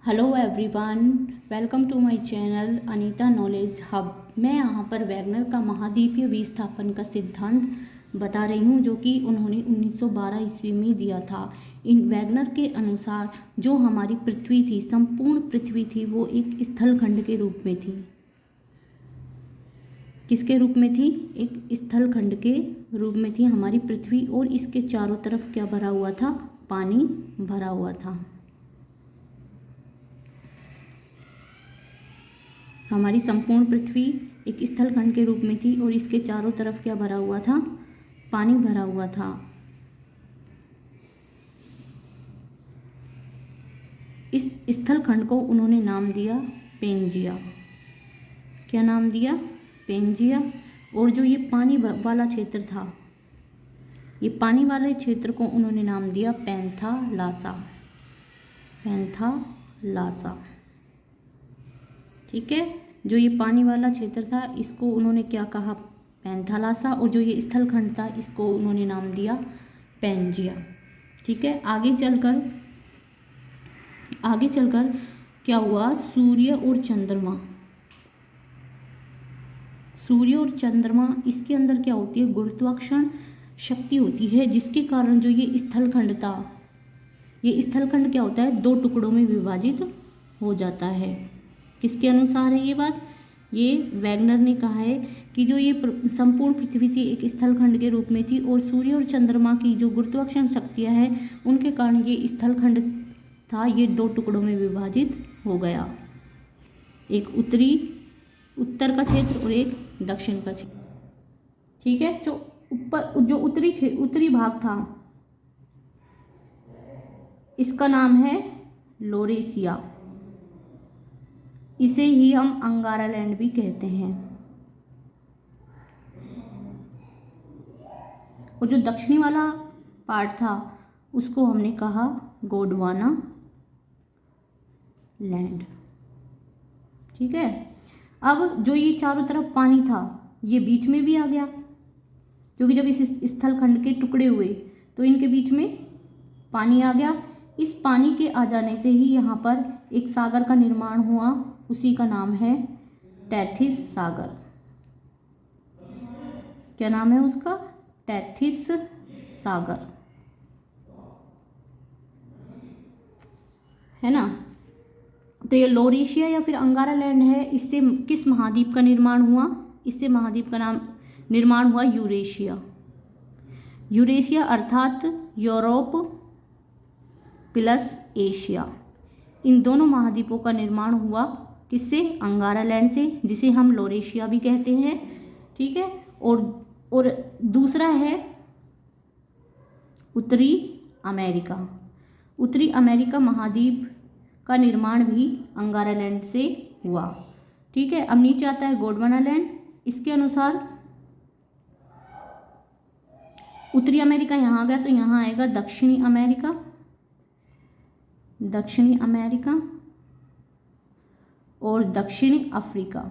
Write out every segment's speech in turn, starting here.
Hello everyone, welcome to my channel Anita knowledge hub. मैं यहाँ पर वैगनर का महाद्वीपीय विस्थापन का सिद्धांत बता रही हूँ, जो कि उन्होंने 1912 ईस्वी में दिया था। इन वैगनर के अनुसार जो हमारी पृथ्वी थी, संपूर्ण पृथ्वी थी, वो एक स्थलखंड के रूप में थी। किसके रूप में थी? एक स्थलखंड के रूप में थी हमारी पृथ्वी, और इसके चारों तरफ क्या भरा हुआ था? पानी भरा हुआ था। हमारी संपूर्ण पृथ्वी एक स्थलखंड के रूप में थी और इसके चारों तरफ क्या भरा हुआ था? पानी भरा हुआ था। इस स्थलखंड को उन्होंने नाम दिया पेंजिया। क्या नाम दिया? पेंजिया। और जो ये पानी वाला क्षेत्र था, ये पानी वाले क्षेत्र को उन्होंने नाम दिया पैंथालासा। पैंथालासा, ठीक है। जो ये पानी वाला क्षेत्र था, इसको उन्होंने क्या कहा? पैंथालासा। और जो ये स्थलखंड था, इसको उन्होंने नाम दिया पेंजिया, ठीक है। आगे चलकर क्या हुआ? सूर्य और चंद्रमा, इसके अंदर क्या होती है? गुरुत्वाकर्षण शक्ति होती है, जिसके कारण जो ये स्थलखंड था, ये स्थलखंड क्या होता है? दो टुकड़ों में विभाजित हो जाता है। किसके अनुसार है ये बात? ये वैगनर ने कहा है कि जो ये संपूर्ण पृथ्वी थी एक स्थलखंड के रूप में थी, और सूर्य और चंद्रमा की जो गुरुत्वाकर्षण शक्तियाँ हैं, उनके कारण ये स्थलखंड था, ये दो टुकड़ों में विभाजित हो गया। एक उत्तर का क्षेत्र और एक दक्षिण का क्षेत्र, ठीक है। जो उत्तरी भाग था, इसका नाम है लोरेशिया। इसे ही हम अंगारा लैंड भी कहते हैं। और जो दक्षिणी वाला पार्ट था, उसको हमने कहा गोंडवाना लैंड, ठीक है। अब जो ये चारों तरफ पानी था, ये बीच में भी आ गया, क्योंकि जब इस स्थलखंड के टुकड़े हुए तो इनके बीच में पानी आ गया। इस पानी के आ जाने से ही यहाँ पर एक सागर का निर्माण हुआ, उसी का नाम है टेथिस सागर। क्या नाम है उसका? टेथिस सागर, है ना। तो ये लोरेशिया या फिर अंगारा लैंड है। इससे किस महाद्वीप का निर्माण हुआ? इससे महाद्वीप का निर्माण हुआ यूरेशिया, अर्थात यूरोप प्लस एशिया। इन दोनों महाद्वीपों का निर्माण हुआ किससे? अंगारा लैंड से, जिसे हम लोरेशिया भी कहते हैं, ठीक है। और दूसरा है उत्तरी अमेरिका। उत्तरी अमेरिका महाद्वीप का निर्माण भी अंगारा लैंड से हुआ, ठीक है। अब नीचे आता है गोंडवाना लैंड। इसके अनुसार उत्तरी अमेरिका यहाँ आ गया, तो यहाँ आएगा दक्षिणी अमेरिका और दक्षिण अफ्रीका,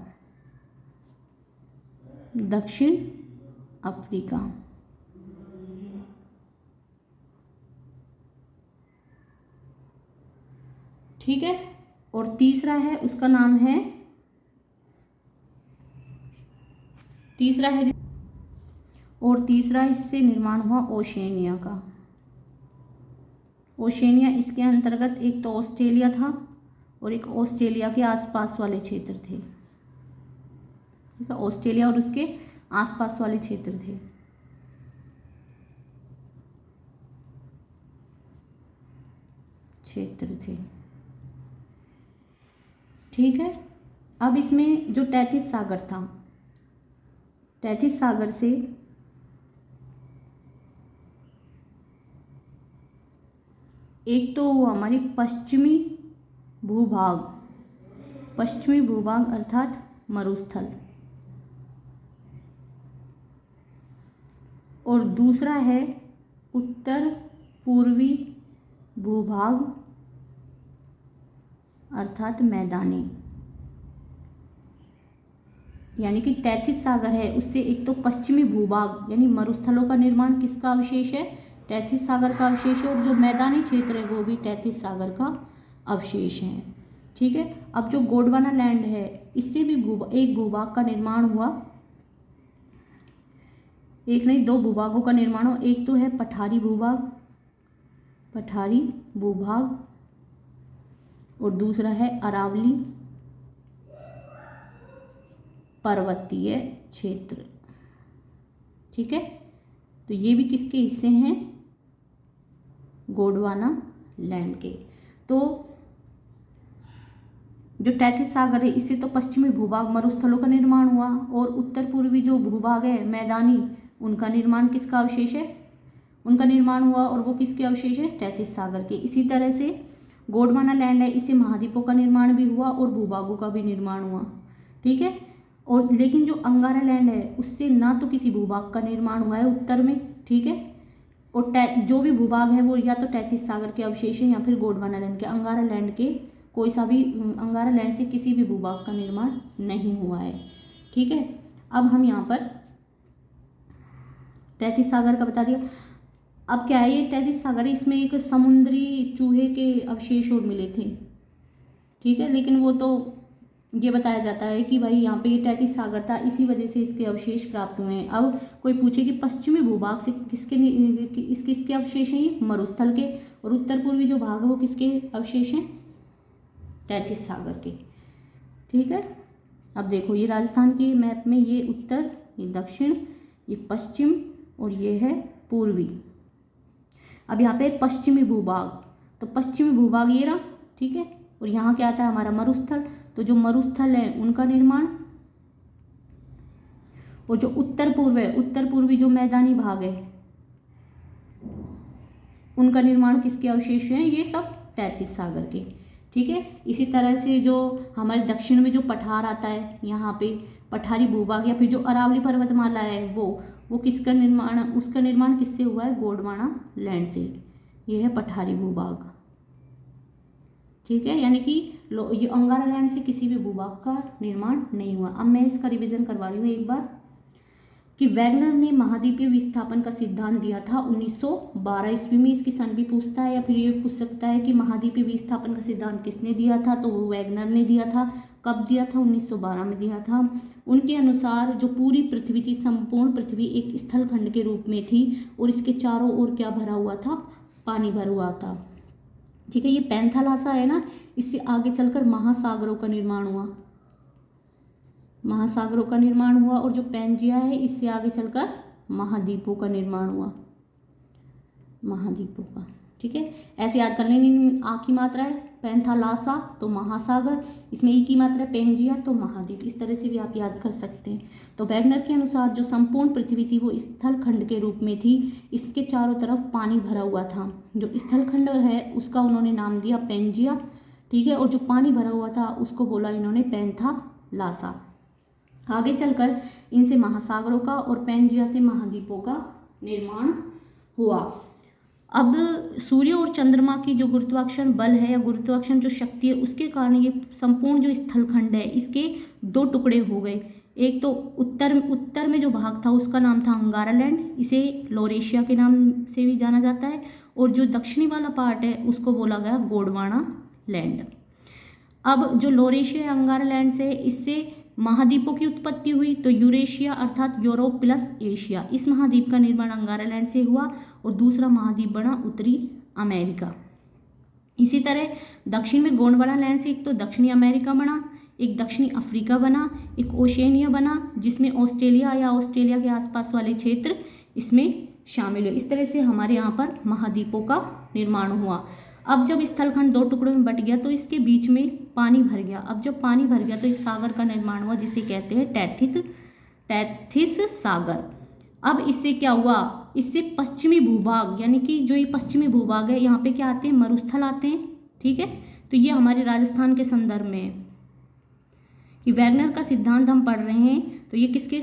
ठीक है। और तीसरा है, उसका नाम है तीसरा इससे निर्माण हुआ ओशेनिया का। ओशेनिया, इसके अंतर्गत एक तो ऑस्ट्रेलिया था और एक ऑस्ट्रेलिया के आसपास वाले क्षेत्र थे, ठीक है। ऑस्ट्रेलिया और उसके आसपास वाले क्षेत्र थे, ठीक है। अब इसमें जो टेथिस सागर था, टेथिस सागर से एक तो हमारी पश्चिमी भूभाग अर्थात मरुस्थल, और दूसरा है उत्तर पूर्वी भूभाग अर्थात मैदानी। यानी कि टेथिस सागर है, उससे एक तो पश्चिमी भूभाग यानी मरुस्थलों का निर्माण किसका अवशेष है? टेथिस सागर का अवशेष है। और जो मैदानी क्षेत्र है वो भी टेथिस सागर का अवशेष है। ठीक है। अब जो गोंडवाना लैंड है इससे भी एक भूभाग का निर्माण हुआ, एक नहीं दो भूभागों का निर्माण हुआ। एक तो है पठारी भूभाग और दूसरा है अरावली पर्वतीय क्षेत्र। ठीक है, तो ये भी किसके हिस्से हैं? गोंडवाना लैंड के। तो जो तैतीस सागर है इससे तो पश्चिमी भूभाग मरुस्थलों का निर्माण हुआ, और उत्तर पूर्वी जो भूभाग है मैदानी, उनका निर्माण किसका अवशेष है? उनका निर्माण हुआ, और वो किसके अवशेष है? तैतीस सागर के। इसी तरह से गोंडवाना लैंड है, इससे महाद्वीपों का निर्माण भी हुआ और भूभागों का भी निर्माण हुआ। ठीक है, और लेकिन जो अंगारा लैंड है उससे ना तो किसी भूभाग का निर्माण हुआ है उत्तर में, ठीक है, और जो भी भूभाग है वो या तो तैतीस सागर के अवशेष हैं या फिर गोंडवाना लैंड के। अंगारा लैंड के कोई सा भी, अंगारा लैंड से किसी भी भूभाग का निर्माण नहीं हुआ है। ठीक है, अब हम यहाँ पर तैतीस सागर का बता दिया। अब क्या है, ये तैतीस सागर है, इसमें एक समुद्री चूहे के अवशेष और मिले थे। ठीक है, लेकिन वो तो ये बताया जाता है कि भाई यहाँ पे ये तैतीस सागर था, इसी वजह से इसके अवशेष प्राप्त हुए हैं। अब कोई पूछे कि पश्चिमी भूभाग से किसके अवशेष हैं? ये मरुस्थल के, और उत्तर पूर्वी जो भाग है वो किसके अवशेष हैं? तैतीस सागर के। ठीक है, अब देखो ये राजस्थान के मैप में ये उत्तर, ये दक्षिण, ये पश्चिम और ये है पूर्वी। अब यहाँ पे पश्चिमी भूभाग, तो पश्चिमी भूभाग ये रहा, ठीक है, और यहाँ क्या आता है? हमारा मरुस्थल। तो जो मरुस्थल है उनका निर्माण, और जो उत्तर पूर्व है, उत्तर पूर्वी जो मैदानी भाग है उनका निर्माण किसके अवशेष हैं? ये सब तैतीस सागर के। ठीक है, इसी तरह से जो हमारे दक्षिण में जो पठार आता है, यहाँ पे पठारी भूभाग या फिर जो अरावली पर्वतमाला है वो किसका निर्माण, उसका निर्माण किससे हुआ है? गोंडवाना लैंड से। ये है पठारी भूभाग। ठीक है, यानी कि ये अंगारा लैंड से किसी भी भूभाग का निर्माण नहीं हुआ। अब मैं इसका रिवीजन करवा रही हूँ एक बार, कि वैगनर ने महाद्वीपीय विस्थापन का सिद्धांत दिया था 1912 ईस्वी में। इसकी सन भी पूछता है, या फिर ये पूछ सकता है कि महाद्वीपीय विस्थापन का सिद्धांत किसने दिया था? तो वो वैगनर ने दिया था। कब दिया था? 1912 में दिया था। उनके अनुसार जो पूरी पृथ्वी थी, संपूर्ण पृथ्वी एक स्थलखंड के रूप में थी, और इसके चारों ओर क्या भरा हुआ था? पानी भरा हुआ था। ठीक है, ये पैंथालासा है ना, इससे आगे चलकर महासागरों का निर्माण हुआ, महासागरों का निर्माण हुआ, और जो पैंजिया है इससे आगे चलकर महाद्वीपों का निर्माण हुआ, महाद्वीपों का। ठीक है, ऐसे याद कर लेनी। आ की मात्रा है पैंथालासा तो महासागर, इसमें ई की मात्रा है पेंजिया तो महाद्वीप। इस तरह से भी आप याद कर सकते हैं। तो वैगनर के अनुसार जो संपूर्ण पृथ्वी थी वो स्थलखंड के रूप में थी, इसके चारों तरफ पानी भरा हुआ था। जो स्थलखंड है उसका उन्होंने नाम दिया पेंजिया। ठीक है, और जो पानी भरा हुआ था उसको बोला इन्होंने पैंथालासा। आगे चलकर इनसे महासागरों का और पैंजिया से महाद्वीपों का निर्माण हुआ। अब सूर्य और चंद्रमा की जो गुरुत्वाकर्षण बल है या गुरुत्वाकर्षण जो शक्ति है, उसके कारण ये संपूर्ण जो स्थलखंड है इसके दो टुकड़े हो गए। एक तो उत्तर में जो भाग था उसका नाम था अंगारा लैंड, इसे लॉरेशिया के नाम से भी जाना जाता है, और जो दक्षिणी वाला पार्ट है उसको बोला गया गोंडवाना लैंड। अब जो लॉरेशिया अंगारा लैंड से, इससे महाद्वीपों की उत्पत्ति हुई। तो यूरेशिया अर्थात यूरोप प्लस एशिया, इस महाद्वीप का निर्माण अंगारा लैंड से हुआ, और दूसरा महाद्वीप बना उत्तरी अमेरिका। इसी तरह दक्षिण में गोंडवाना लैंड से एक तो दक्षिणी अमेरिका बना, एक दक्षिणी अफ्रीका बना, एक ओशेनिया बना, जिसमें ऑस्ट्रेलिया या ऑस्ट्रेलिया के आसपास वाले क्षेत्र इसमें शामिल हुए। इस तरह से हमारे यहाँ पर महाद्वीपों का निर्माण हुआ। अब जब स्थलखंड दो टुकड़ों में बट गया तो इसके बीच में पानी भर गया। अब जब पानी भर गया तो एक सागर का निर्माण हुआ जिसे कहते हैं तैथिस सागर। अब इससे क्या हुआ? इससे पश्चिमी भूभाग, यानी कि जो ये पश्चिमी भूभाग है यहाँ पे क्या आते हैं? मरुस्थल आते हैं। ठीक है, तो ये हमारे राजस्थान के संदर्भ में है कि वैगनर का सिद्धांत हम पढ़ रहे हैं, तो ये किसके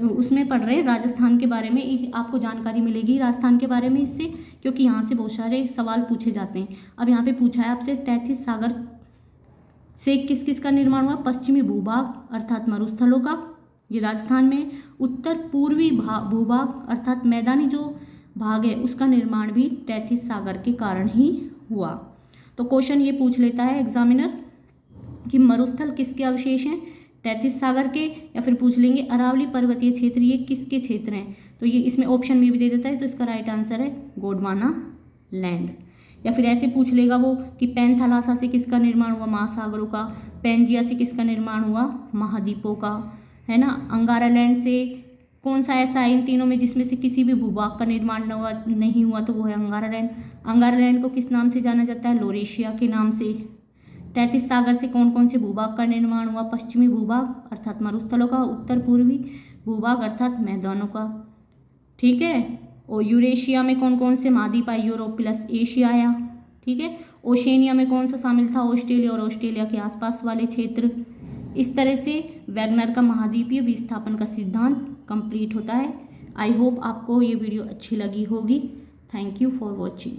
उसमें पढ़ रहे हैं? राजस्थान के बारे में। आपको जानकारी मिलेगी राजस्थान के बारे में इससे, क्योंकि यहाँ से बहुत सारे सवाल पूछे जाते हैं। अब यहाँ पे पूछा है आपसे तैथिस सागर से किस किस का निर्माण हुआ? पश्चिमी भूभाग अर्थात मरुस्थलों का, ये राजस्थान में। उत्तर पूर्वी भूभाग अर्थात मैदानी जो भाग है उसका निर्माण भी तैथिस सागर के कारण ही हुआ। तो क्वेश्चन ये पूछ लेता है एग्जामिनर कि मरुस्थल किसके अवशेष हैं, तैतीस सागर के, या फिर पूछ लेंगे अरावली पर्वतीय क्षेत्र ये किसके क्षेत्र हैं, तो ये इसमें ऑप्शन में भी दे देता है, तो इसका राइट आंसर है गोंडवाना लैंड। या फिर ऐसे पूछ लेगा वो कि पैंथालासा से किसका निर्माण हुआ, महासागरों का, पैंजिया से किसका निर्माण हुआ, महाद्वीपों का, है ना। अंगारा लैंड से कौन सा ऐसा है इन तीनों में जिसमें से किसी भी भूभाग का निर्माण नहीं हुआ, तो वो है अंगारा लैंड। अंगारा लैंड को किस नाम से जाना जाता है, लोरेशिया के नाम से। तैतीस सागर से कौन कौन से भूभाग का निर्माण हुआ, पश्चिमी भूभाग अर्थात मरुस्थलों का, उत्तर पूर्वी भूभाग अर्थात मैदानों का, ठीक है। और यूरेशिया में कौन कौन से महाद्वीप आए, यूरोप प्लस एशिया आया, ठीक है। ओशेनिया में कौन सा शामिल था, ऑस्ट्रेलिया और ऑस्ट्रेलिया के आसपास वाले क्षेत्र। इस तरह से वैगनर का महाद्वीपीय विस्थापन का सिद्धांत कंप्लीट होता है। आई होप आपको ये वीडियो अच्छी लगी होगी। Thank you for watching.